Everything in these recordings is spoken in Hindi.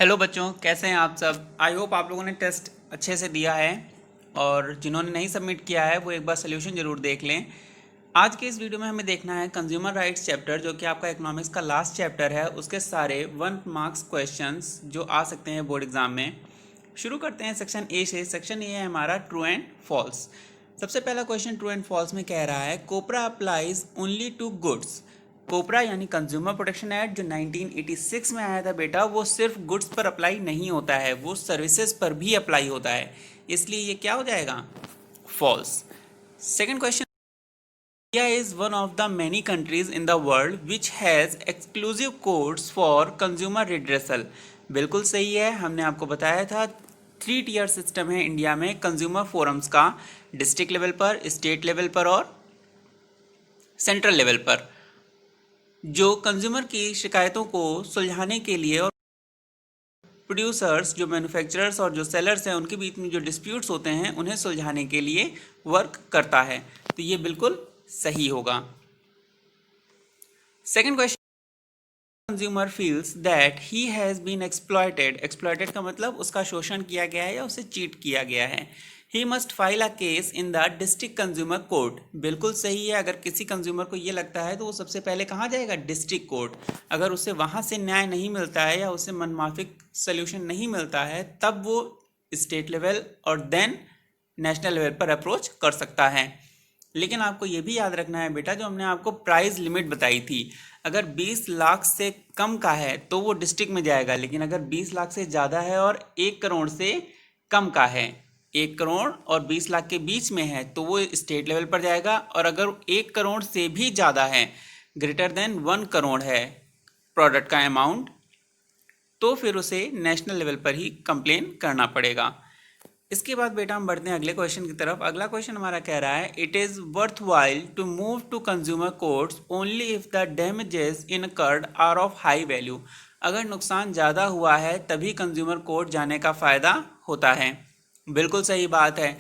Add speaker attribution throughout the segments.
Speaker 1: हेलो बच्चों, कैसे हैं आप सब। आई होप आप लोगों ने टेस्ट अच्छे से दिया है और जिन्होंने नहीं सबमिट किया है वो एक बार सोल्यूशन ज़रूर देख लें। आज के इस वीडियो में हमें देखना है कंज्यूमर राइट्स चैप्टर, जो कि आपका इकोनॉमिक्स का लास्ट चैप्टर है, उसके सारे 1 मार्क्स क्वेश्चंस जो आ सकते हैं बोर्ड एग्जाम में। शुरू करते हैं सेक्शन ए से। सेक्शन ए है हमारा ट्रू एंड फॉल्स। सबसे पहला क्वेश्चन ट्रू एंड फॉल्स में कह रहा है कोपरा अप्लाइज ओनली टू गुड्स। कोपरा यानी कंज्यूमर प्रोटेक्शन एक्ट जो 1986 में आया था बेटा, वो सिर्फ गुड्स पर अप्लाई नहीं होता है, वो सर्विसेज पर भी अप्लाई होता है, इसलिए ये क्या हो जाएगा, false. Second question, India is one of the many countries in the world which has exclusive courts for consumer redressal. बिल्कुल सही है, हमने आपको बताया था 3 टियर सिस्टम है इंडिया में कंज्यूमर फोरम्स का, डिस्ट्रिक्ट लेवल पर, स्टेट लेवल पर और सेंट्रल लेवल पर, जो कंज्यूमर की शिकायतों को सुलझाने के लिए और प्रोड्यूसर्स जो मैन्युफैक्चरर्स और जो सेलर्स हैं उनके बीच में जो डिस्प्यूट्स होते हैं उन्हें सुलझाने के लिए वर्क करता है। तो ये बिल्कुल सही होगा। Second question, consumer feels that he has been exploited. Exploited का मतलब उसका शोषण किया गया है या उसे चीट किया गया है। He must file a case in the district consumer court. बिल्कुल सही है, अगर किसी कंज्यूमर को ये लगता है तो वो सबसे पहले कहाँ जाएगा, डिस्ट्रिक्ट कोर्ट। अगर उसे वहाँ से न्याय नहीं मिलता है या उसे मनमाफिक सोल्यूशन नहीं मिलता है तब वो स्टेट लेवल और देन नेशनल लेवल पर अप्रोच कर सकता है। लेकिन आपको ये भी याद रखना है बेटा, जो हमने आपको प्राइस लिमिट बताई थी, अगर 20 लाख से कम का है तो वो डिस्ट्रिक्ट में जाएगा, लेकिन अगर 20 लाख से ज़्यादा है और 1 करोड़ से कम का है, 1 करोड़ और 20 लाख के बीच में है तो वो स्टेट लेवल पर जाएगा, और अगर 1 करोड़ से भी ज़्यादा है, ग्रेटर देन 1 करोड़ है प्रोडक्ट का अमाउंट, तो फिर उसे नेशनल लेवल पर ही कंप्लेन करना पड़ेगा। इसके बाद बेटा हम बढ़ते हैं अगले क्वेश्चन की तरफ। अगला क्वेश्चन हमारा कह रहा है it is worth while to move to consumer courts only if the damages incurred are of high value. अगर नुकसान ज़्यादा हुआ है तभी कंज्यूमर कोर्ट जाने का फ़ायदा होता है। बिल्कुल सही बात है।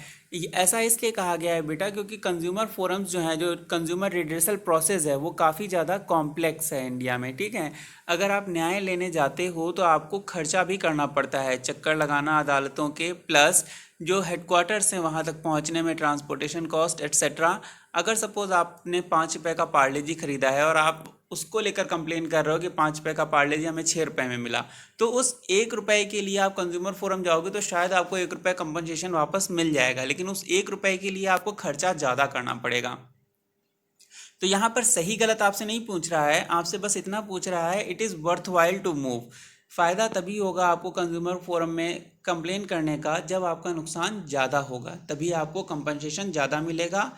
Speaker 1: ऐसा इसलिए कहा गया है बेटा क्योंकि कंज्यूमर फोरम्स जो हैं, जो कंज्यूमर रिड्रेसल प्रोसेस है, वो काफ़ी ज़्यादा कॉम्प्लेक्स है इंडिया में। ठीक है, अगर आप न्याय लेने जाते हो तो आपको खर्चा भी करना पड़ता है, चक्कर लगाना अदालतों के, प्लस जो हेडक्वार्टर्स हैं वहाँ तक पहुँचने में ट्रांसपोर्टेशन कॉस्ट एट्सेट्रा। अगर सपोज आपने 5 रुपये का पार्ले जी खरीदा है और आप उसको लेकर कंप्लेन कर रहे हो कि 5 रुपये का पार्ले जी हमें 6 रुपये में मिला, तो उस 1 रुपये के लिए आप कंज्यूमर फोरम जाओगे तो शायद आपको 1 रुपये कंपनसेशन वापस मिल जाएगा, लेकिन उस 1 रुपये के लिए आपको खर्चा ज़्यादा करना पड़ेगा। तो यहाँ पर सही गलत आपसे नहीं पूछ रहा है, आपसे बस इतना पूछ रहा है it is worth while to move. फ़ायदा तभी होगा आपको कंज्यूमर फोरम में कंप्लेन करने का जब आपका नुकसान ज़्यादा होगा, तभी आपको कंपनसेशन ज़्यादा मिलेगा।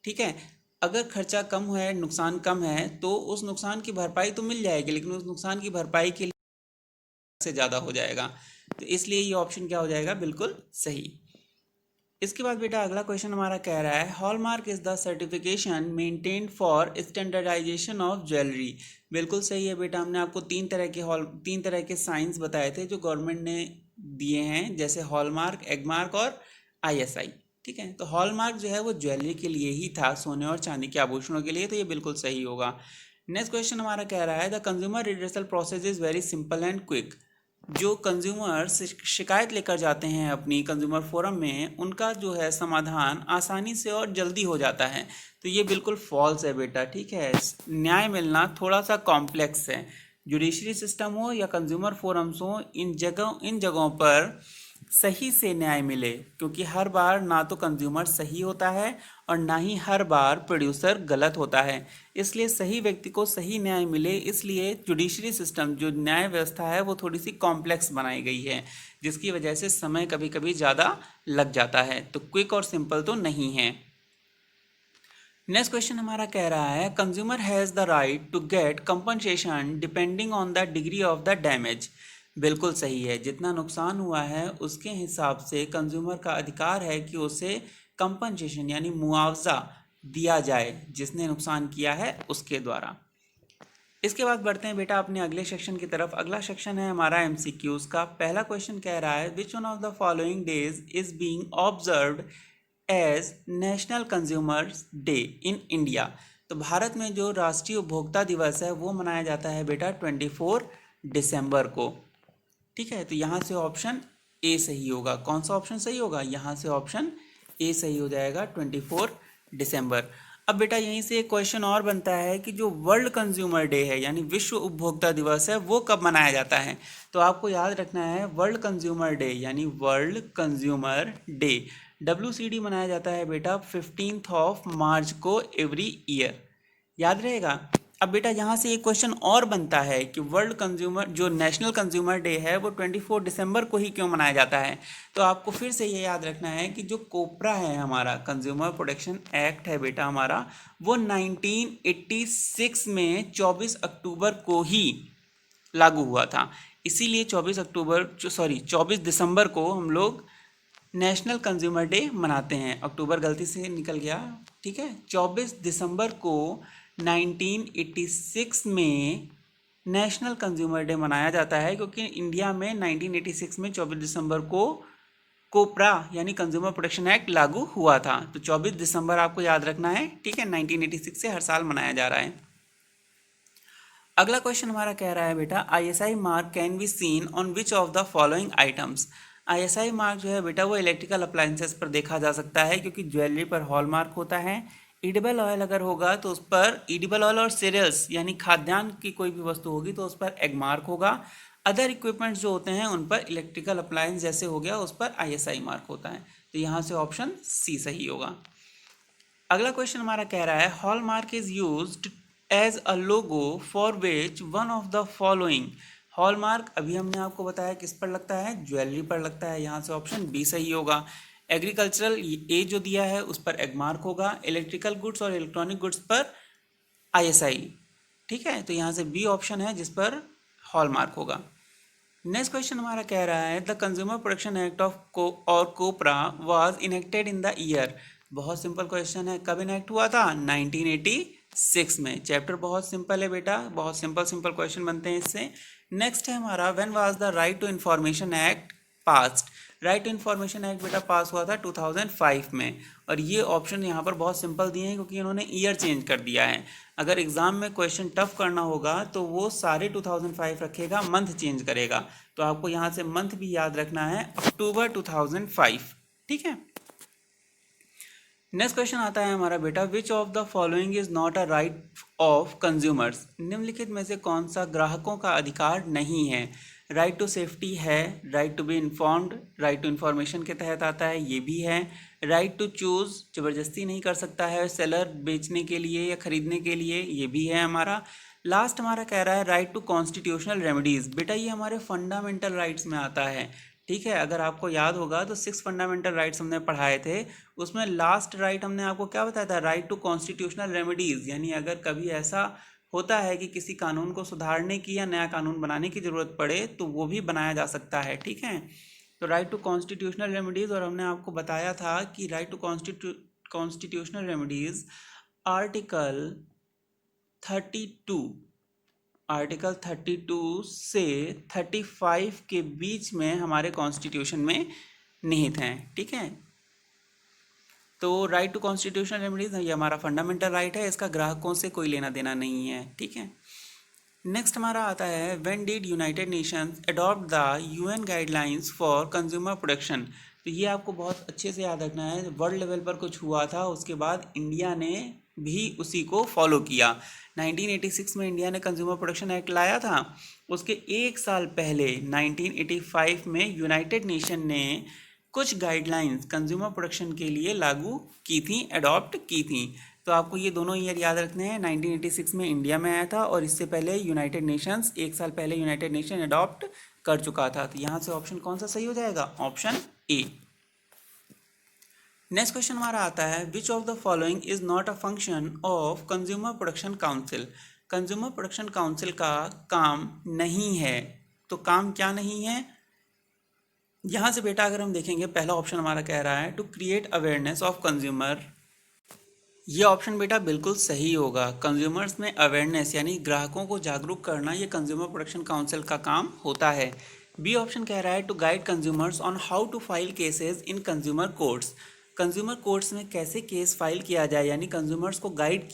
Speaker 1: ठीक है, अगर खर्चा कम है, नुकसान कम है, तो उस नुकसान की भरपाई तो मिल जाएगी, लेकिन उस नुकसान की भरपाई के लिए से ज़्यादा हो जाएगा। तो इसलिए ये ऑप्शन क्या हो जाएगा, बिल्कुल सही। इसके बाद बेटा अगला क्वेश्चन हमारा कह रहा है hallmark is the certification maintained for standardization of jewellery. बिल्कुल सही है बेटा, हमने आपको 3 तरह के साइंस बताए थे जो गवर्नमेंट ने दिए हैं, जैसे हॉलमार्क, एगमार्क और ISI। ठीक है, तो हॉलमार्क जो है वो ज्वेलरी के लिए ही था, सोने और चांदी के आभूषणों के लिए, तो ये बिल्कुल सही होगा। नेक्स्ट क्वेश्चन हमारा कह रहा है the consumer redressal process is very simple and quick. जो कंज्यूमर्स शिकायत लेकर जाते हैं अपनी कंज्यूमर फोरम में, उनका जो है समाधान आसानी से और जल्दी हो जाता है। तो ये बिल्कुल फॉल्स है बेटा। ठीक है, न्याय मिलना थोड़ा सा कॉम्प्लेक्स है। जुडिशरी सिस्टम हो या कंज्यूमर फोरम्स हो, इन जगहों पर सही से न्याय मिले, क्योंकि हर बार ना तो कंज्यूमर सही होता है और ना ही हर बार प्रोड्यूसर गलत होता है, इसलिए सही व्यक्ति को सही न्याय मिले, इसलिए जुडिशरी सिस्टम जो न्याय व्यवस्था है वो थोड़ी सी कॉम्प्लेक्स बनाई गई है, जिसकी वजह से समय कभी कभी ज़्यादा लग जाता है। तो क्विक और सिंपल तो नहीं है। नेक्स्ट क्वेश्चन हमारा कह रहा है consumer has the right to get compensation depending on the degree of the damage. बिल्कुल सही है, जितना नुकसान हुआ है उसके हिसाब से कंज्यूमर का अधिकार है कि उसे कंपनसेशन यानी मुआवजा दिया जाए, जिसने नुकसान किया है उसके द्वारा। इसके बाद बढ़ते हैं बेटा अपने अगले सेक्शन की तरफ। अगला सेक्शन है हमारा MCQs का। पहला क्वेश्चन कह रहा है which one of the following days is being observed as national consumers day in India. तो भारत में जो राष्ट्रीय उपभोक्ता दिवस है वो मनाया जाता है बेटा 24 दिसंबर को। ठीक है, तो यहाँ से ऑप्शन ए सही होगा। कौन सा ऑप्शन सही होगा? यहाँ से ऑप्शन ए सही हो जाएगा, 24 दिसंबर। अब बेटा यहीं से एक क्वेश्चन और बनता है कि जो वर्ल्ड कंज्यूमर डे है यानी विश्व उपभोक्ता दिवस है वो कब मनाया जाता है? तो आपको याद रखना है वर्ल्ड कंज्यूमर डे यानी वर्ल्ड कंज्यूमर डे WCD मनाया जाता है बेटा 15 मार्च को एवरी ईयर, याद रहेगा। अब बेटा यहाँ से एक क्वेश्चन और बनता है कि वर्ल्ड कंज्यूमर जो नेशनल कंज्यूमर डे है वो 24 दिसंबर को ही क्यों मनाया जाता है? तो आपको फिर से ये याद रखना है कि जो कोपरा है हमारा कंज्यूमर प्रोटेक्शन एक्ट है बेटा हमारा, वो 1986 में 24 अक्टूबर को ही लागू हुआ था। इसीलिए 24 दिसंबर को हम लोग नेशनल कंज्यूमर डे मनाते हैं। अक्टूबर गलती से निकल गया, ठीक है। 24 दिसंबर को 1986 में नेशनल कंज्यूमर डे मनाया जाता है क्योंकि इंडिया में 1986 में 24 दिसंबर को कोपरा यानी कंज्यूमर प्रोटेक्शन एक्ट लागू हुआ था। तो 24 दिसंबर आपको याद रखना है, ठीक है। 1986 से हर साल मनाया जा रहा है। अगला क्वेश्चन हमारा कह रहा है बेटा ISI mark can be seen on which of the following items. ISI mark जो है बेटा वो इलेक्ट्रिकल अप्लायंसेस पर देखा जा सकता है क्योंकि ज्वेलरी पर हॉल मार्क होता है। एडिबल ऑयल अगर होगा तो उस पर एडिबल ऑयल और सीरियल्स यानी खाद्यान्न की कोई भी वस्तु होगी तो उस पर एग मार्क होगा। अदर इक्विपमेंट्स जो होते हैं उन पर इलेक्ट्रिकल अप्लायंस जैसे हो गया उस पर ISI मार्क होता है। तो यहाँ से ऑप्शन सी सही होगा। अगला क्वेश्चन हमारा कह रहा है hallmark is used as a logo for which one of the following. Hallmark अभी हमने आपको बताया किस पर लगता है? ज्वेलरी पर लगता है। यहाँ से ऑप्शन बी सही होगा। एग्रीकल्चरल ए जो दिया है उस पर एग मार्क होगा। इलेक्ट्रिकल गुड्स और इलेक्ट्रॉनिक गुड्स पर ISI, ठीक है। तो यहाँ से बी ऑप्शन है जिस पर हॉलमार्क होगा। नेक्स्ट क्वेश्चन हमारा कह रहा है the consumer protection act of COPRA was enacted in the year. बहुत सिंपल क्वेश्चन है, कब इनेक्ट हुआ था? 1986 में। चैप्टर बहुत सिंपल है बेटा, बहुत सिंपल क्वेश्चन बनते हैं इससे। नेक्स्ट है हमारा when was the right to information act passed. Right to information act बेटा पास हुआ था 2005 में। और ये ऑप्शन यहाँ पर बहुत सिंपल दिए हैं क्योंकि इन्होंने ईयर चेंज कर दिया है। अगर एग्जाम में क्वेश्चन टफ करना होगा तो वो सारे 2005 रखेगा, मंथ चेंज करेगा। तो आपको यहाँ से मंथ भी याद रखना है, अक्टूबर 2005, ठीक है। नेक्स्ट क्वेश्चन आता है हमारा बेटा विच of the following is not a right of consumers. निम्नलिखित में से कौन सा ग्राहकों का अधिकार नहीं है? राइट टू सेफ्टी है, right to be informed right to information के तहत आता है, ये भी है। राइट टू चूज जबरदस्ती नहीं कर सकता है सेलर बेचने के लिए या खरीदने के लिए, ये भी है हमारा। लास्ट हमारा कह रहा है राइट टू कॉन्स्टिट्यूशनल रेमेडीज। बेटा ये हमारे फंडामेंटल राइट्स में आता है, ठीक है। अगर आपको याद होगा तो 6 फंडामेंटल राइट्स हमने पढ़ाए थे, उसमें लास्ट राइट हमने आपको क्या बताया था? राइट टू कॉन्स्टिट्यूशनल रेमेडीज, यानी अगर कभी ऐसा होता है कि किसी कानून को सुधारने की या नया कानून बनाने की ज़रूरत पड़े तो वो भी बनाया जा सकता है, ठीक है। तो राइट टू कॉन्स्टिट्यूशनल रेमेडीज़, और हमने आपको बताया था कि right to constitutional remedies article 32 से 35 के बीच में हमारे कॉन्स्टिट्यूशन में निहित हैं, ठीक है। तो राइट टू कॉन्स्टिट्यूशनल रेमेडीज ये हमारा फंडामेंटल राइट है, इसका ग्राहकों से कोई लेना देना नहीं है, ठीक है। नेक्स्ट हमारा आता है when did United Nations adopt the UN guidelines for consumer protection. तो ये आपको बहुत अच्छे से याद रखना है, वर्ल्ड लेवल पर कुछ हुआ था उसके बाद इंडिया ने भी उसी को फॉलो किया। 1986 में इंडिया ने कंज्यूमर प्रोटेक्शन एक्ट लाया था, उसके एक साल पहले 1985 में यूनाइटेड नेशन ने कुछ गाइडलाइंस कंज्यूमर प्रोटेक्शन के लिए लागू की थी, अडॉप्ट की थी। तो आपको ये दोनों ईयर याद रखने हैं, 1986 में इंडिया में आया था और इससे पहले यूनाइटेड नेशंस, एक साल पहले यूनाइटेड नेशन अडॉप्ट कर चुका था। तो यहाँ से ऑप्शन कौन सा सही हो जाएगा? Option A. नेक्स्ट क्वेश्चन हमारा आता है which of the following is not a function of consumer protection council. Consumer protection council का काम नहीं है, तो काम क्या नहीं है? यहाँ से बेटा अगर हम देखेंगे पहला ऑप्शन हमारा कह रहा है to create awareness of consumer. ये ऑप्शन बेटा बिल्कुल सही होगा। कंज्यूमर्स में अवेयरनेस यानी ग्राहकों को जागरूक करना ये कंज्यूमर प्रोटेक्शन काउंसिल का काम होता है। बी ऑप्शन कह रहा है to guide consumers on how to file cases in consumer courts. Consumer courts में कैसे केस फाइल किया जाए यानी कंज्यूमर्स को गाइड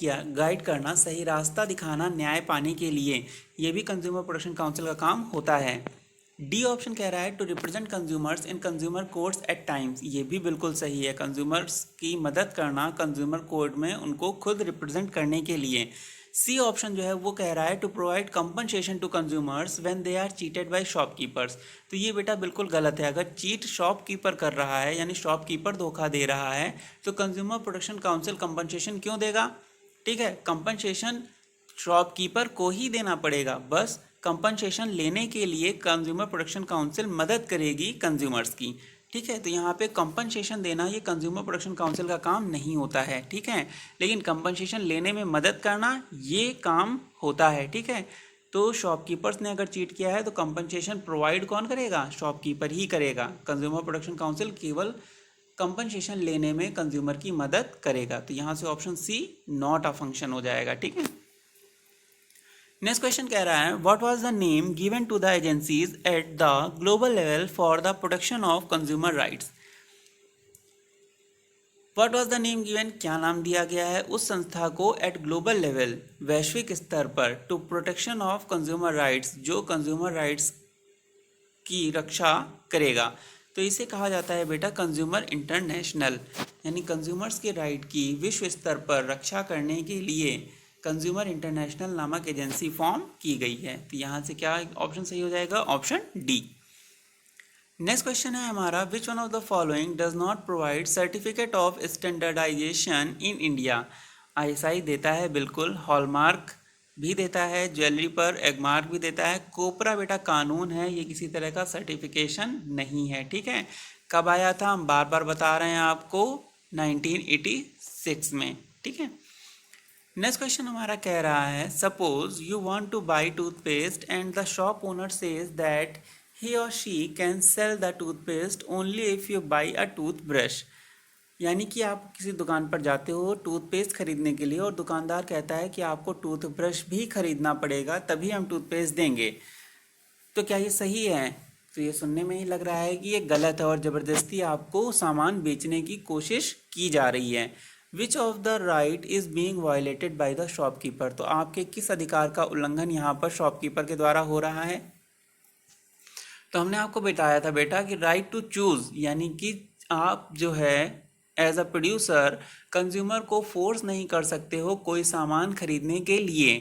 Speaker 1: करना, सही रास्ता दिखाना न्याय पाने के लिए, ये भी कंज्यूमर प्रोटेक्शन काउंसिल का काम होता है। डी ऑप्शन कह रहा है to represent consumers in consumer courts at times, ये भी बिल्कुल सही है, कंज्यूमर्स की मदद करना कंज्यूमर कोर्ट में उनको खुद रिप्रेजेंट करने के लिए। सी ऑप्शन जो है वो कह रहा है to provide compensation to consumers when they are cheated by shopkeepers, तो ये बेटा बिल्कुल गलत है। अगर चीट शॉपकीपर कर रहा है यानी शॉपकीपर धोखा दे रहा है तो कंज्यूमर प्रोटेक्शन काउंसिल कंपनसेशन क्यों देगा? ठीक है, कंपनसेशन शॉपकीपर को ही देना पड़ेगा, बस कंपनसेशन लेने के लिए कंज्यूमर प्रोटेक्शन काउंसिल मदद करेगी कंज्यूमर्स की। ठीक है, तो यहाँ पे कंपनसेशन देना ये कंज्यूमर प्रोटेक्शन काउंसिल का काम नहीं होता है। ठीक है, लेकिन कंपनसेशन लेने में मदद करना ये काम होता है। ठीक है, तो शॉपकीपर्स ने अगर चीट किया है तो कंपनसेशन प्रोवाइड कौन करेगा? शॉपकीपर ही करेगा। कंज्यूमर प्रोटेक्शन काउंसिल केवल कंपनसेशन लेने में कंज्यूमर की मदद करेगा। तो यहाँ से option C not a function हो जाएगा। ठीक है, नेक्स्ट क्वेश्चन कह रहा है what was the name given to the agencies at the global level for the protection of consumer rights. What was the name given, क्या नाम दिया गया है उस संस्था को एट ग्लोबल लेवल, वैश्विक स्तर पर, to protection of consumer rights, जो कंज्यूमर राइट्स की रक्षा करेगा। तो इसे कहा जाता है बेटा कंज्यूमर इंटरनेशनल, यानी कंज्यूमर्स के राइट की विश्व स्तर पर रक्षा करने के लिए कंज्यूमर इंटरनेशनल नामक एजेंसी फॉर्म की गई है। तो यहाँ से क्या ऑप्शन सही हो जाएगा? Option D. नेक्स्ट क्वेश्चन है हमारा which one of the following does not provide certificate of standardization in India. ISI देता है बिल्कुल, हॉलमार्क भी देता है, ज्वेलरी पर एगमार्क भी देता है, कोपरा बेटा कानून है, ये किसी तरह का सर्टिफिकेशन नहीं है। ठीक है, कब आया था हम बार बार बता रहे हैं आपको, 1986 में। ठीक है, नेक्स्ट क्वेश्चन हमारा कह रहा है suppose you want to buy toothpaste and the shop owner says that he or she can sell the toothpaste only if you buy a toothbrush. यानी कि आप किसी दुकान पर जाते हो टूथपेस्ट खरीदने के लिए और दुकानदार कहता है कि आपको टूथब्रश भी खरीदना पड़ेगा तभी हम टूथपेस्ट देंगे। तो क्या ये सही है? तो ये सुनने में ही लग रहा है कि ये गलत है और ज़बरदस्ती आपको सामान बेचने की कोशिश की जा रही है। Which of the right is being violated by the shopkeeper, तो आपके किस अधिकार का उल्लंघन यहाँ पर शॉपकीपर के द्वारा हो रहा है? तो हमने आपको बताया था बेटा कि राइट टू चूज़, यानी कि आप जो है एज अ प्रोड्यूसर कंज्यूमर को फोर्स नहीं कर सकते हो कोई सामान खरीदने के लिए।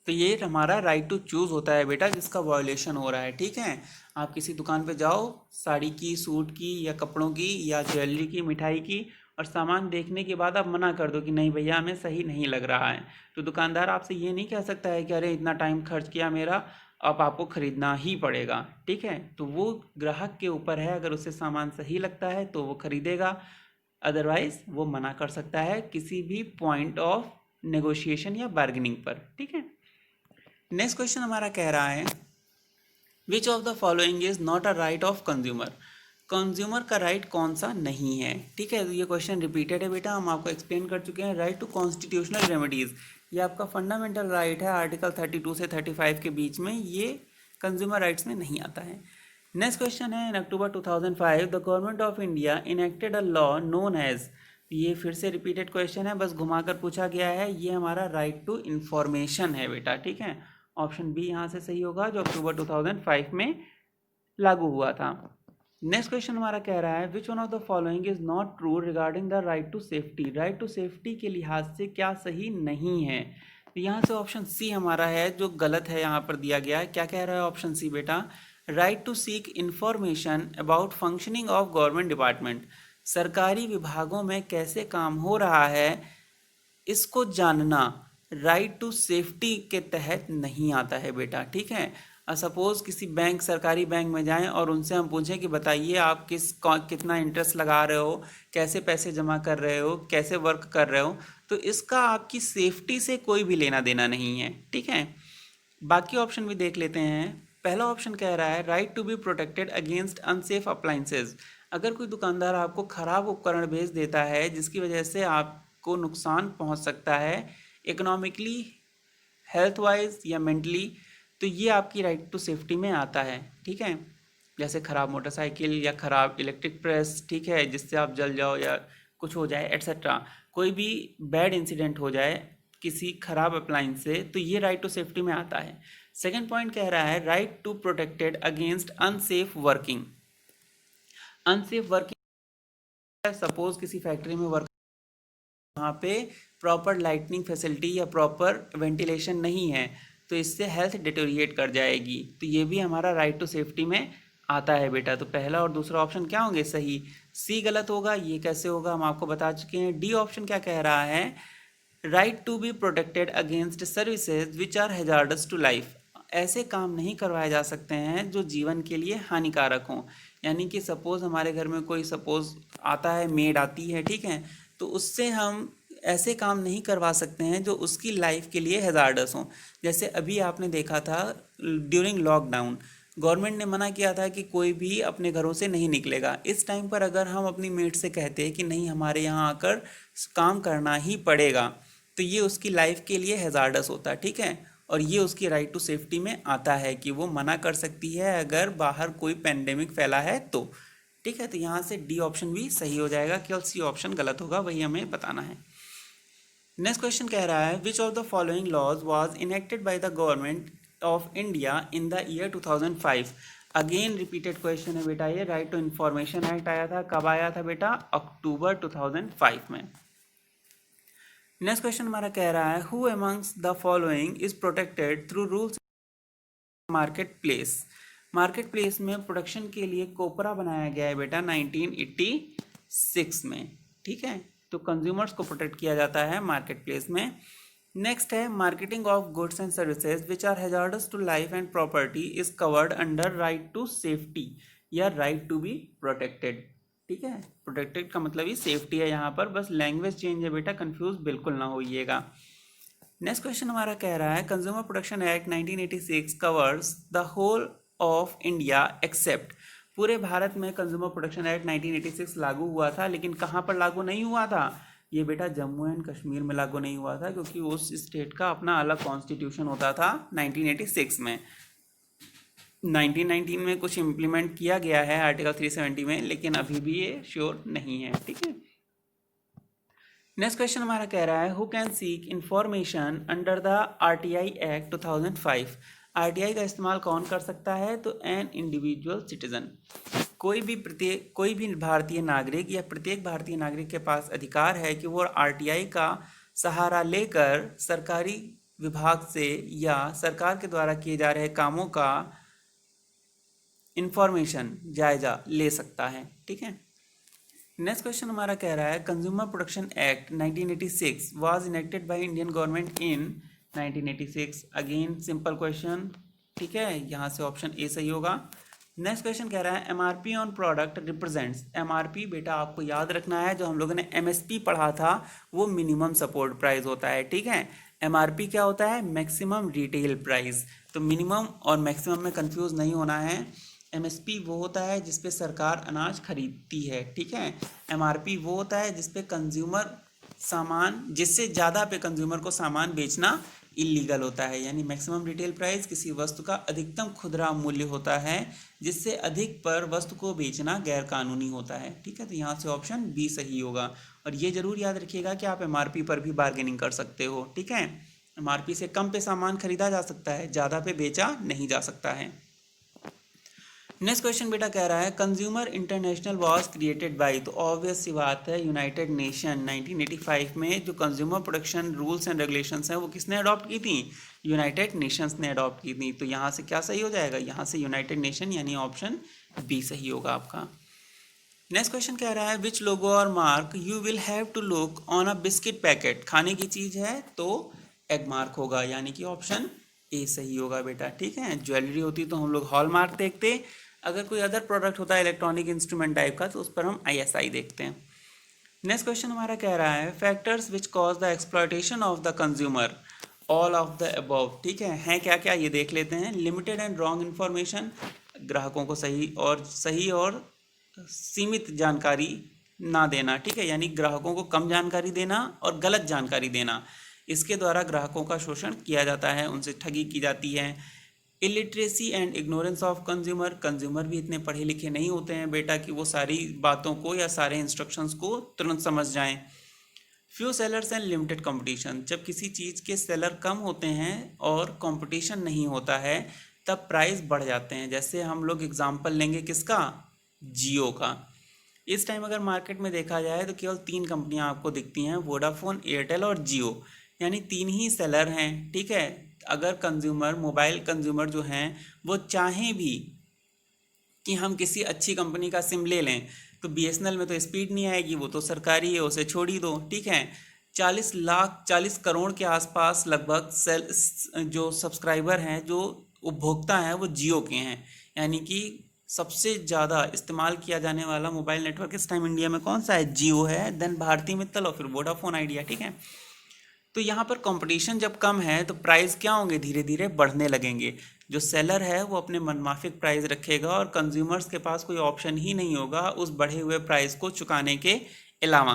Speaker 1: तो ये हमारा राइट टू चूज़ होता है बेटा जिसका वायोलेशन हो रहा है। ठीक है, आप किसी दुकान पे जाओ साड़ी की, सूट की या कपड़ों की या ज्वेलरी की, मिठाई की, और सामान देखने के बाद आप मना कर दो कि नहीं भैया हमें सही नहीं लग रहा है, तो दुकानदार आपसे ये नहीं कह सकता है कि अरे इतना टाइम खर्च किया मेरा, अब आपको खरीदना ही पड़ेगा। ठीक है, तो वो ग्राहक के ऊपर है, अगर उसे सामान सही लगता है तो वो खरीदेगा, अदरवाइज वो मना कर सकता है किसी भी पॉइंट ऑफ नेगोशिएशन या बार्गेनिंग पर। ठीक है, नेक्स्ट क्वेश्चन हमारा कह रहा है which of the following is not a right of consumer. Consumer का राइट कौन सा नहीं है? ठीक है, तो ये क्वेश्चन रिपीटेड है बेटा, हम आपको एक्सप्लेन कर चुके हैं। राइट टू कॉन्स्टिट्यूशनल रेमेडीज, ये आपका फंडामेंटल राइट है, आर्टिकल 32 से 35 के बीच में, ये कंज्यूमर राइट्स में नहीं आता है। नेक्स्ट क्वेश्चन है in October 2005 the government of India enacted a law known as, ये फिर से रिपीटेड क्वेश्चन है, बस घुमाकर पूछा गया है, ये हमारा राइट टू इंफॉर्मेशन है बेटा। ठीक है, ऑप्शन बी यहाँ से सही होगा जो अक्टूबर 2005 में लागू हुआ था। नेक्स्ट क्वेश्चन हमारा कह रहा है which one of the following is not true regarding the right to safety. Right to safety के लिहाज से क्या सही नहीं है? तो यहाँ से ऑप्शन सी हमारा है जो गलत है, यहाँ पर दिया गया है। क्या कह रहा है ऑप्शन सी बेटा? Right to seek information about functioning of government department, सरकारी विभागों में कैसे काम हो रहा है इसको जानना राइट टू सेफ्टी के तहत नहीं आता है बेटा। ठीक है, सपोज किसी बैंक, सरकारी बैंक में जाएं और उनसे हम पूछें कि बताइए आप कितना इंटरेस्ट लगा रहे हो, कैसे पैसे जमा कर रहे हो, कैसे वर्क कर रहे हो, तो इसका आपकी सेफ्टी से कोई भी लेना देना नहीं है। ठीक है, बाकी ऑप्शन भी देख लेते हैं। पहला ऑप्शन कह रहा है right to be protected against unsafe appliances, अगर कोई दुकानदार आपको ख़राब उपकरण भेज देता है जिसकी वजह से आपको नुकसान पहुंच सकता है इकोनॉमिकली, हेल्थ वाइज या मेंटली, तो ये आपकी राइट टू सेफ्टी में आता है। ठीक है, जैसे ख़राब मोटरसाइकिल या ख़राब इलेक्ट्रिक प्रेस, ठीक है, जिससे आप जल जाओ या कुछ हो जाए एट्सेट्रा, कोई भी बैड इंसिडेंट हो जाए किसी ख़राब अप्लाइंस से, तो ये राइट टू सेफ्टी में आता है। सेकेंड पॉइंट कह रहा है right to protected against unsafe working. Unsafe working, suppose किसी फैक्ट्री में वर्क, वहाँ पे प्रॉपर लाइटनिंग फैसिलिटी या प्रॉपर वेंटिलेशन नहीं है, तो इससे हेल्थ डिटोरिएट कर जाएगी। तो ये भी हमारा राइट टू सेफ्टी में आता है बेटा। तो पहला और दूसरा ऑप्शन क्या होंगे? सही। सी गलत होगा, ये कैसे होगा हम आपको बता चुके हैं। डी ऑप्शन क्या कह रहा है? Right to be protected against services which are hazardous to life. ऐसे काम नहीं करवाए जा सकते हैं जो जीवन के लिए हानिकारक हों। यानी कि सपोज हमारे घर में कोई सपोज आता है, मेड आती है, ठीक है, तो उससे हम ऐसे काम नहीं करवा सकते हैं जो उसकी लाइफ के लिए हैजार्डस हों। जैसे अभी आपने देखा था ड्यूरिंग लॉकडाउन, गवर्नमेंट ने मना किया था कि कोई भी अपने घरों से नहीं निकलेगा। इस टाइम पर अगर हम अपनी मेड से कहते हैं कि नहीं हमारे यहाँ आकर काम करना ही पड़ेगा, तो ये उसकी लाइफ के लिए हैजार्डस होता है, ठीक है। और ये उसकी राइट टू सेफ्टी में आता है कि वो मना कर सकती है अगर बाहर कोई पेंडेमिक फैला है तो, ठीक है। तो यहाँ से डी ऑप्शन भी सही हो जाएगा, केवल सी ऑप्शन गलत होगा, वही हमें बताना है। नेक्स्ट क्वेश्चन कह रहा है which of the following laws was enacted by the government of India in the year 2005। Again repeated question है बेटा ये। राइट टू इंफॉर्मेशन एक्ट आया था, कब आया था बेटा? अक्टूबर 2005 में। नेक्स्ट क्वेश्चन हमारा कह रहा है who amongst the following is protected through rules market place. Market place में प्रोटेक्शन के लिए कोपरा बनाया गया है बेटा 1986 में, ठीक है। तो कंज्यूमर्स को प्रोटेक्ट किया जाता है मार्केट प्लेस में। नेक्स्ट है marketing of goods and services which are hazardous to life and property is covered under right to safety या राइट टू बी प्रोटेक्टेड, ठीक है। प्रोटेक्टेड का मतलब ही सेफ्टी है यहाँ पर, बस लैंग्वेज चेंज है बेटा, कंफ्यूज बिल्कुल ना होइएगा। नेक्स्ट क्वेश्चन हमारा कह रहा है consumer protection act 1986 covers the whole of India except. पूरे भारत में कंज्यूमर प्रोटेक्शन एक्ट 1986 लागू हुआ था, लेकिन कहाँ पर लागू नहीं हुआ था? ये बेटा जम्मू एंड कश्मीर में लागू नहीं हुआ था, क्योंकि उस स्टेट का अपना अलग कॉन्स्टिट्यूशन होता था 1986 में। 1919 में कुछ इम्प्लीमेंट किया गया है आर्टिकल 370 में, लेकिन अभी भी ये श्योर नहीं है, ठीक है। नेक्स्ट क्वेश्चन हमारा कह रहा है who can seek information under the RTI act 2005। RTI का इस्तेमाल कौन कर सकता है? तो एन इंडिविजुअल सिटीजन। कोई भी भारतीय नागरिक या प्रत्येक भारतीय नागरिक के पास अधिकार है कि वो आरटीआई का सहारा लेकर सरकारी विभाग से या सरकार के द्वारा किए जा रहे कामों का इंफॉर्मेशन जायजा ले सकता है, ठीक है। नेक्स्ट क्वेश्चन हमारा कह रहा है consumer protection act 1986 was enacted by Indian government in 1986। Again simple question, ठीक है, यहाँ से ऑप्शन ए सही होगा। नेक्स्ट क्वेश्चन कह रहा है MRP on product represents. MRP बेटा आपको याद रखना है, जो हम लोगों ने एमएसपी पढ़ा था वो मिनिमम सपोर्ट प्राइस होता है, ठीक है। एमआरपी क्या होता है? Maximum retail price. तो मिनिमम और मैक्सिमम में कंफ्यूज नहीं होना है। एमएसपी वो होता है जिसपे सरकार अनाज खरीदती है, ठीक है। एमआरपी वो होता है जिसपे कंज्यूमर सामान, जिससे ज़्यादा पे कंज्यूमर को सामान बेचना इलीगल होता है। यानी मैक्सिमम रिटेल प्राइस किसी वस्तु का अधिकतम खुदरा मूल्य होता है, जिससे अधिक पर वस्तु को बेचना गैर कानूनी होता है, ठीक है। तो यहाँ से ऑप्शन बी सही होगा। और ये जरूर याद रखिएगा कि आप एमआरपी पर भी बार्गेनिंग कर सकते हो, ठीक है। एमआरपी से कम पे सामान खरीदा जा सकता है, ज़्यादा पे बेचा नहीं जा सकता है। नेक्स्ट क्वेश्चन बेटा कह रहा है consumer international was created by. तो ऑब्वियस सी बात है यूनाइटेड नेशन 1985 में जो consumer protection rules and regulations हैं वो किसने अडॉप्ट की थी? यूनाइटेड नेशंस ने अडॉप्ट की थी। तो यहाँ से क्या सही हो जाएगा? यहाँ से यूनाइटेड नेशन यानी ऑप्शन बी सही होगा आपका। नेक्स्ट क्वेश्चन कह रहा है विच लोगो और mark you will have to look on a biscuit packet. खाने की चीज़ है तो एग मार्क होगा, यानी कि ऑप्शन ए सही होगा बेटा, ठीक है। ज्वेलरी होती तो हम लोग हॉल मार्क देखते, अगर कोई अदर प्रोडक्ट होता है इलेक्ट्रॉनिक इंस्ट्रूमेंट टाइप का तो उस पर हम आईएसआई देखते हैं। नेक्स्ट क्वेश्चन हमारा कह रहा है factors which cause the exploitation of the consumer, all of the above, ठीक है क्या क्या ये देख लेते हैं। लिमिटेड एंड रॉन्ग इन्फॉर्मेशन, ग्राहकों को सही और सीमित जानकारी ना देना, ठीक है, यानी ग्राहकों को कम जानकारी देना और गलत जानकारी देना, इसके द्वारा ग्राहकों का शोषण किया जाता है, उनसे ठगी की जाती है। Illiteracy and ignorance of consumer, consumer भी इतने पढ़े लिखे नहीं होते हैं बेटा कि वो सारी बातों को या सारे इंस्ट्रक्शंस को तुरंत समझ जाएं। Few sellers and limited competition, जब किसी चीज़ के सेलर कम होते हैं और कंपटीशन नहीं होता है तब प्राइस बढ़ जाते हैं। जैसे हम लोग एग्जांपल लेंगे किसका, जियो का। इस टाइम अगर मार्केट में देखा जाए तो केवल 3 कंपनियां आपको दिखती हैं, वोडाफोन, एयरटेल और जियो, यानी 3 ही सेलर हैं। ठीक है, अगर कंज्यूमर, मोबाइल कंज्यूमर जो हैं वो चाहें भी कि हम किसी अच्छी कंपनी का सिम ले लें तो बीएसएनएल में तो स्पीड नहीं आएगी, वो तो सरकारी है, उसे छोड़ ही दो। ठीक है, 40 करोड़ के आसपास लगभग सेल जो सब्सक्राइबर हैं, जो उपभोक्ता हैं, वो जियो के हैं। यानी कि सबसे ज़्यादा इस्तेमाल किया जाने वाला मोबाइल नेटवर्क इस टाइम इंडिया में कौन सा है, जियो है, देन भारती मित्तल और फिर वोडाफोन आइडिया। ठीक है, तो यहाँ पर कंपटीशन जब कम है तो प्राइस क्या होंगे, धीरे धीरे बढ़ने लगेंगे। जो सेलर है वो अपने मनमाफिक प्राइस रखेगा और कंज्यूमर्स के पास कोई ऑप्शन ही नहीं होगा उस बढ़े हुए प्राइस को चुकाने के अलावा।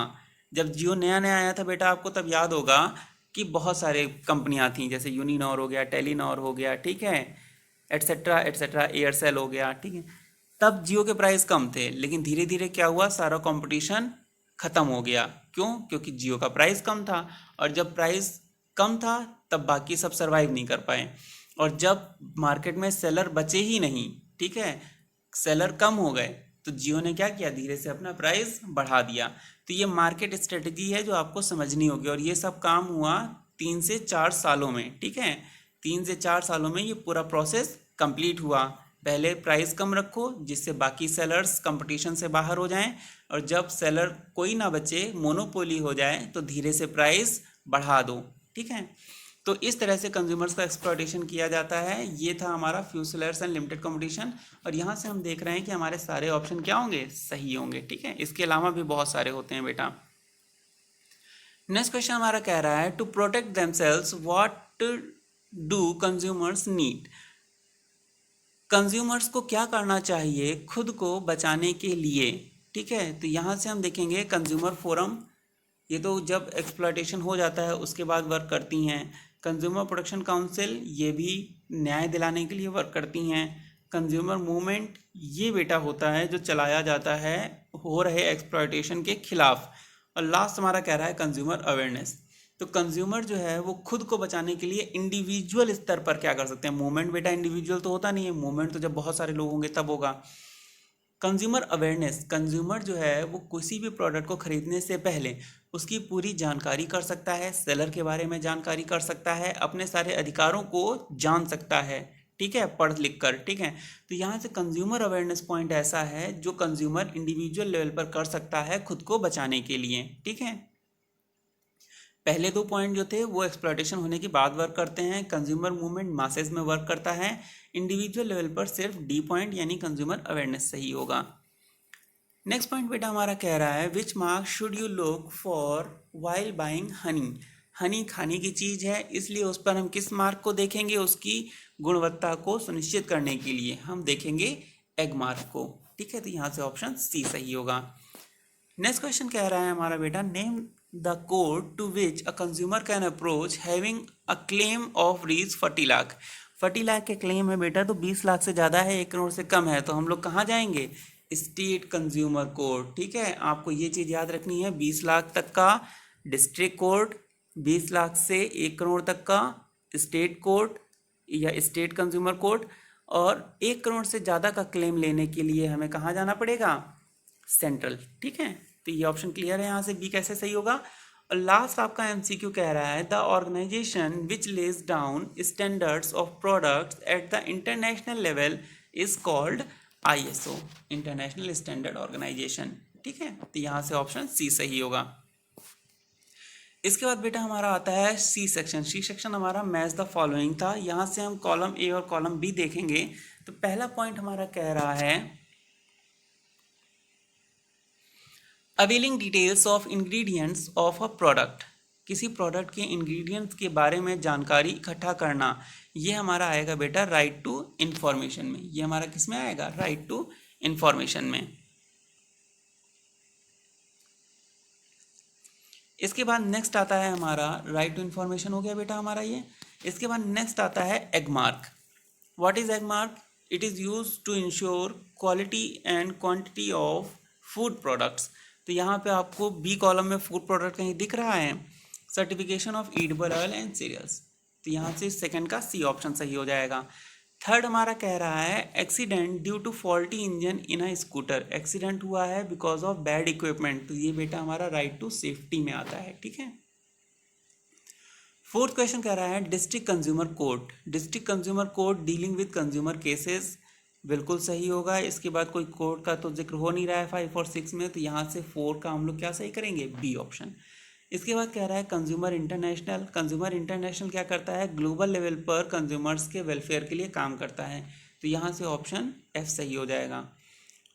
Speaker 1: जब जियो नया नया आया था बेटा, आपको तब याद होगा कि बहुत सारे कंपनियां थी, जैसे यूनिनॉर हो गया, टेलीनॉर हो गया, ठीक है, एट्सेट्रा एट्सेट्रा, एयरसेल हो गया। ठीक है, तब जियो के प्राइस कम थे, लेकिन धीरे धीरे क्या हुआ, सारा कंपटीशन खत्म हो गया। क्यों? क्योंकि जियो का प्राइस कम था, और जब प्राइस कम था तब बाकी सब सरवाइव नहीं कर पाए, और जब मार्केट में सेलर बचे ही नहीं, ठीक है, सेलर कम हो गए, तो जियो ने क्या किया, धीरे से अपना प्राइस बढ़ा दिया। तो ये मार्केट स्ट्रेटजी है जो आपको समझनी होगी, और ये सब काम हुआ 3 से 4 सालों में। ठीक है, 3 से 4 सालों में ये पूरा प्रोसेस कंप्लीट हुआ। पहले प्राइस कम रखो जिससे बाकी सेलर्स कंपटीशन से बाहर हो जाएं, और जब सेलर कोई ना बचे, मोनोपोली हो जाए, तो धीरे से प्राइस बढ़ा दो। ठीक है, तो इस तरह से कंज्यूमर्स का एक्सप्लॉयटेशन किया जाता है। ये था हमारा few sellers and limited competition, और यहाँ से हम देख रहे हैं कि हमारे सारे ऑप्शन क्या होंगे, सही होंगे। ठीक है, इसके अलावा भी बहुत सारे होते हैं बेटा। नेक्स्ट क्वेश्चन हमारा कह रहा है, to protect themselves what do consumers need. Consumers को क्या करना चाहिए खुद को बचाने के लिए। ठीक है, तो यहाँ से हम देखेंगे कंज्यूमर फोरम, ये तो जब एक्सप्लॉयटेशन हो जाता है उसके बाद वर्क करती हैं। कंज्यूमर प्रोटेक्शन काउंसिल, ये भी न्याय दिलाने के लिए वर्क करती हैं। कंज्यूमर मूवमेंट, ये बेटा होता है जो चलाया जाता है हो रहे एक्सप्लॉयटेशन के खिलाफ। और लास्ट हमारा कह रहा है कंज्यूमर अवेयरनेस। तो कंज्यूमर जो है वो खुद को बचाने के लिए इंडिविजुअल स्तर पर क्या कर सकते हैं। मूवमेंट बेटा इंडिविजुअल तो होता नहीं है, मूवमेंट तो जब बहुत सारे लोग होंगे तब होगा। कंज्यूमर अवेयरनेस, कंज्यूमर जो है वो किसी भी प्रोडक्ट को खरीदने से पहले उसकी पूरी जानकारी कर सकता है, सेलर के बारे में जानकारी कर सकता है, अपने सारे अधिकारों को जान सकता है। ठीक है, पढ़ लिख कर। ठीक है, तो यहाँ से कंज्यूमर अवेयरनेस पॉइंट ऐसा है जो कंज्यूमर इंडिविजुअल लेवल पर कर सकता है खुद को बचाने के लिए। ठीक है, पहले 2 पॉइंट जो थे वो एक्सप्लॉयटेशन होने के बाद वर्क करते हैं। कंज्यूमर मूवमेंट मासेस में वर्क करता है, इंडिविजुअल लेवल पर सिर्फ डी पॉइंट यानी कंज्यूमर अवेयरनेस सही होगा। नेक्स्ट पॉइंट बेटा हमारा कह रहा है, which mark should you look for while buying Honey. Honey खाने की चीज़ है, इसलिए उस पर हम किस मार्क को देखेंगे, उसकी गुणवत्ता को सुनिश्चित करने के लिए हम देखेंगे एग मार्क को। ठीक है, तो यहाँ से ऑप्शन सी सही होगा। नेक्स्ट क्वेश्चन कह रहा है हमारा बेटा, name the code to which a consumer can approach having a claim of reach 40 lakh. 40 lakh के क्लेम है बेटा, तो 20 लाख से ज़्यादा है, 1 करोड़ से कम है, तो हम लोग कहाँ जाएंगे, स्टेट कंज्यूमर कोर्ट। ठीक है, आपको ये चीज़ याद रखनी है, 20 लाख तक का डिस्ट्रिक्ट कोर्ट, 20 लाख से 1 करोड़ तक का स्टेट कोर्ट या स्टेट कंज्यूमर कोर्ट, और 1 करोड़ से ज़्यादा का क्लेम लेने के लिए हमें कहाँ जाना पड़ेगा, सेंट्रल। ठीक है, तो ये ऑप्शन क्लियर है, यहाँ से बी कैसे सही होगा। और लास्ट आपका एमसीक्यू कह रहा है, the organization which lays down standards of products at the international level is called ISO, international standard organization. ठीक है, तो यहाँ से ऑप्शन सी सही होगा। इसके बाद बेटा हमारा आता है सी सेक्शन। सी सेक्शन हमारा मैच द फॉलोइंग था, यहाँ से हम कॉलम ए और कॉलम बी देखेंगे। तो पहला पॉइंट हमारा कह रहा है, availing details of ingredients of a product, किसी प्रोडक्ट के इंग्रेडिएंट्स के बारे में जानकारी इकट्ठा करना, ये हमारा आएगा बेटा राइट टू इंफॉर्मेशन में। ये हमारा किस में आएगा, राइट टू इंफॉर्मेशन में। इसके बाद नेक्स्ट आता है हमारा राइट टू इंफॉर्मेशन हो गया बेटा हमारा ये। इसके बाद नेक्स्ट आता है Agmark. What is Agmark, it is use to ensure quality and quantity of food products. तो यहाँ पे आपको बी कॉलम में फूड प्रोडक्ट कहीं दिख रहा है, certification of edible oil and cereals, तो यहाँ से सेकंड का सी ऑप्शन सही हो जाएगा। थर्ड हमारा कह रहा है accident due to faulty engine in a scooter, accident हुआ है बिकॉज ऑफ बैड इक्विपमेंट, तो ये बेटा हमारा राइट टू सेफ्टी में आता है, ठीक है। फोर्थ क्वेश्चन कह रहा है district consumer court, district consumer court dealing with consumer cases, बिल्कुल सही होगा। इसके बाद कोई कोर्ट का तो जिक्र हो नहीं रहा है 5 और 6 में, तो यहाँ से 4 का हम लोग क्या सही करेंगे, बी ऑप्शन। इसके बाद कह रहा है कंज्यूमर इंटरनेशनल, कंज्यूमर इंटरनेशनल क्या करता है, ग्लोबल लेवल पर कंज्यूमर्स के वेलफेयर के लिए काम करता है, तो यहाँ से ऑप्शन एफ सही हो जाएगा।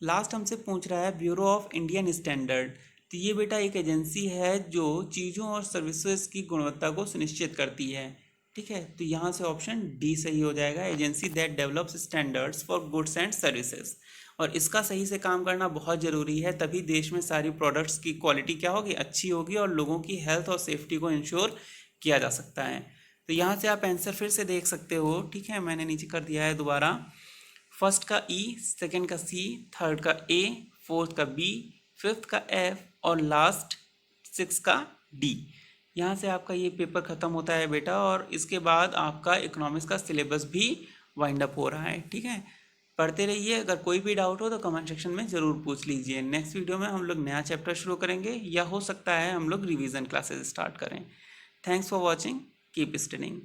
Speaker 1: लास्ट हमसे पूछ रहा है ब्यूरो ऑफ इंडियन स्टैंडर्ड, तो ये बेटा एक एजेंसी है जो चीज़ों और सर्विसेज की गुणवत्ता को सुनिश्चित करती है, ठीक है। तो यहाँ से ऑप्शन डी सही हो जाएगा, agency that develops standards for goods and services, और इसका सही से काम करना बहुत ज़रूरी है, तभी देश में सारी प्रोडक्ट्स की क्वालिटी क्या होगी, अच्छी होगी, और लोगों की हेल्थ और सेफ्टी को इंश्योर किया जा सकता है। तो यहाँ से आप आंसर फिर से देख सकते हो, ठीक है, मैंने नीचे कर दिया है दोबारा। फर्स्ट का ई, सेकंड का सी, थर्ड का ए, फोर्थ का बी, फिफ्थ का एफ, और लास्ट 6 का डी। यहाँ से आपका ये पेपर ख़त्म होता है बेटा, और इसके बाद आपका इकोनॉमिक्स का सिलेबस भी वाइंड अप हो रहा है, ठीक है। पढ़ते रहिए, अगर कोई भी डाउट हो तो कमेंट सेक्शन में ज़रूर पूछ लीजिए। नेक्स्ट वीडियो में हम लोग नया चैप्टर शुरू करेंगे, या हो सकता है हम लोग रिवीजन क्लासेस स्टार्ट करें। Thanks for watching, keep studying.